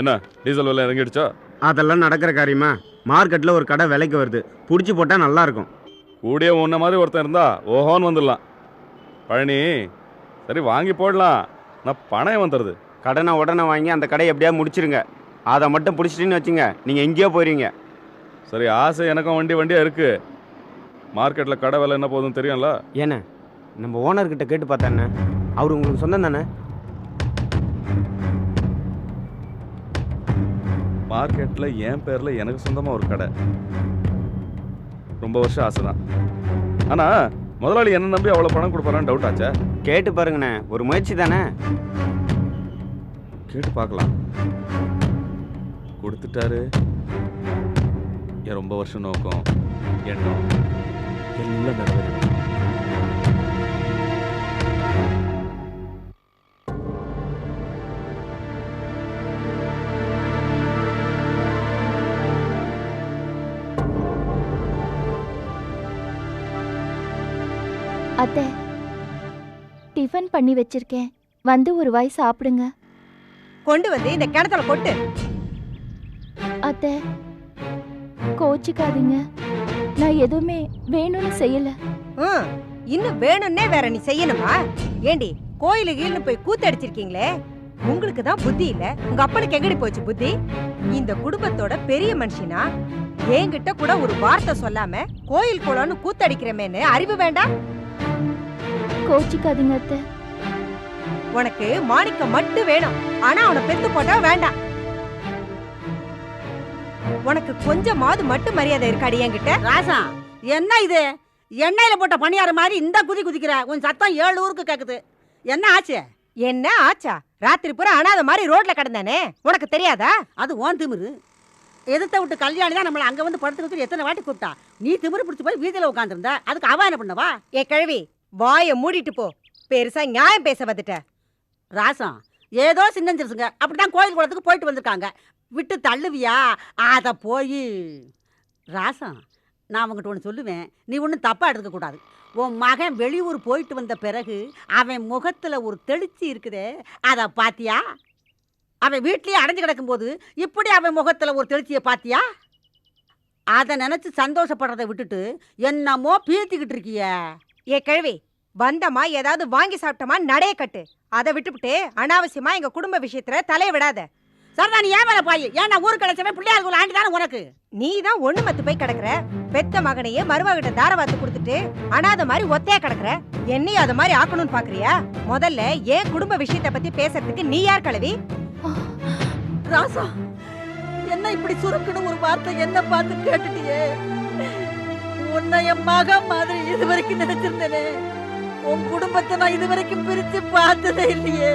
என்ன டீசல் விலை இறங்கிடுச்சா? அதெல்லாம் நடக்கிற காரியமா? மார்க்கெட்டில் ஒரு கடை விலைக்கு வருது, பிடிச்சி போட்டால் நல்லா இருக்கும். கூடிய உன்ன மாதிரி ஒருத்தன் இருந்தா ஓஹோன்னு வந்துடலாம். பழனி, சரி வாங்கி போடலாம், நான் பணம் வந்துடுது. கடனை உடனே வாங்கி அந்த கடையை எப்படியாவது முடிச்சிருங்க. அதை மட்டும் பிடிச்சிட்டின்னு வச்சுங்க, நீங்கள் எங்கேயோ போயிடுவீங்க. சரி, ஆசை எனக்கும் வண்டியாக இருக்கு. மார்க்கெட்டில் கடை விலை என்ன போதுன்னு தெரியும்ல? ஏண்ணே, நம்ம ஓனர்கிட்ட கேட்டு பார்த்தேண்ணே, அவர் உங்களுக்கு சொந்தம் தானே? மார்க்கெட்டில் என் பேரில் எனக்கு சொந்தமாக ஒரு கடை, ரொம்ப வருஷம் ஆசை தான். ஆனால் முதலாளி என்ன நம்பி அவ்வளோ பணம் கொடுப்பாரான்னு டவுட் ஆச்சா? கேட்டு பாருங்கண்ணே, ஒரு முயற்சி தானே. கேட்டு பார்க்கலாம். கொடுத்துட்டாரு, என் ரொம்ப வருஷம் நோக்கம் எண்ணம் எல்லாம் நிறைவேறும். அத்தை, டிஃபன் பண்ணி வச்சிருக்கேன், வந்து ஒரு வாய் சாப்பிடுங்க. கொண்டு வந்து இந்த கிணத்துல கொட்டு. அத்தை, கோச்சிக்காதீங்க, நான் எதுவுமே வேணும்னு செய்யல. இன்னும் வேணும்னே வேற நீ செய்யணுமா? ஏண்டி கோயிலு கீழ்னு போய் கூத்தடிச்சிருக்கீங்களே, உங்களுக்கு தான் புத்தி இல்ல. உங்க அப்பனுக்கு எங்கடி போச்சு புத்தி? இந்த குடும்பத்தோட பெரிய மனுஷனா என்கிட்ட கூட ஒரு வார்த்தை சொல்லாம கோயில் குளம்னு கூத்தடிக்கிறமேன்னு அறிவு வேண்டாம்? கோச்சிக்காதீங்க அத்தை. உனக்கு மாணிக்கம் மட்டும் வேணும், ஆனா அவனை பெத்து போட்டா வேண்டாம். உனக்கு கொஞ்சமாவது மட்டும் மரியாதை இருக்காடி என்கிட்ட? ராசா, என்ன இது? எண்ணெயில போட்ட பணியார மாதிரி இந்த குதி குதிக்கிற, உன் சத்தம் 7 ஊருக்கு கேக்குது. என்ன ஆச்சு? என்ன ஆச்சா? ராத்திரி பூரா அனாத மாதிரி ரோட்ல கிடந்தானே, உனக்கு தெரியாதா? அது ஓன் திமிரு. எதிர்த்த விட்டு கல்யாணி தான் நம்மள அங்க வந்து படுத்துக்கிட்டு எத்தனை வாட்டி கூப்பிட்டா. நீ திமிரு பிடிச்சு போய் வீதியில உட்காந்துருந்த, அதுக்கு அவ என்ன பண்ணவா? ஏ கழுவி, வாய மூடிட்டு போ. பெருசா நியாயம் பேச வந்துட்ட. ராசா, ஏதோ சின்னஞ்சிருச்சுங்க, அப்படிதான் கோயில் குளத்துக்கு போயிட்டு வந்திருக்காங்க, விட்டு தள்ளுவியா? அத போய் ராசா, நான் உங்ககிட்ட ஒன்று சொல்லுவேன், நீ ஒன்றும் தப்பா எடுத்துக்க கூடாது. உன் மகன் வெளியூர் போயிட்டு வந்த பிறகு அவன் முகத்துல ஒரு தெளிச்சி இருக்குதே, அதை பாத்தியா? அவன் வீட்லயே அடைஞ்சு கிடக்கும் போது இப்படி அவன் முகத்துல ஒரு தெளிச்சியை பாத்தியா? அதை நினைச்சு சந்தோஷப்படுறதை விட்டுட்டு என்னமோ பீத்திக்கிட்டு இருக்கிய. ஏ கழுவி, வந்தமா ஏதாவது வாங்கி சாப்பிட்டமா நடைய கட்டு. அதை விட்டுவிட்டு அனாவசியமா எங்க குடும்ப விஷயத்துல தலைய விடாத. சரிதான், நீ ஏன் மேல பாய்? ஏன்னா ஊருக்கு கிடைச்சவன் பிள்ளையாருக்கு ஆண்டி தானே உனக்கு. நீ தான் ஒண்ணு மத்து போய் கிடக்குற. பெத்த மகனையே மருமகிட்ட தாரவாத்து கொடுத்துட்டு அனாத மாதிரி ஒத்தையா கிடக்குற. என்னையும் அத மாதிரி ஆக்கணும்னு பாக்குறியா? முதல்ல ஏன் குடும்ப விஷயத்தை பத்தி பேசுறதுக்கு நீ யார் கழுவி? ராசா, என்ன இப்படி சுருக்குன்னு ஒரு வார்த்தை என்ன பார்த்து கேட்டுட்டியே? உன்னை என் மகன் மாதிரி இதுவரைக்கும் நினைச்சிருந்தேனே, உன் குடும்பத்தை நான் இதுவரைக்கும் பிரிச்சு பார்த்ததே இல்லையே.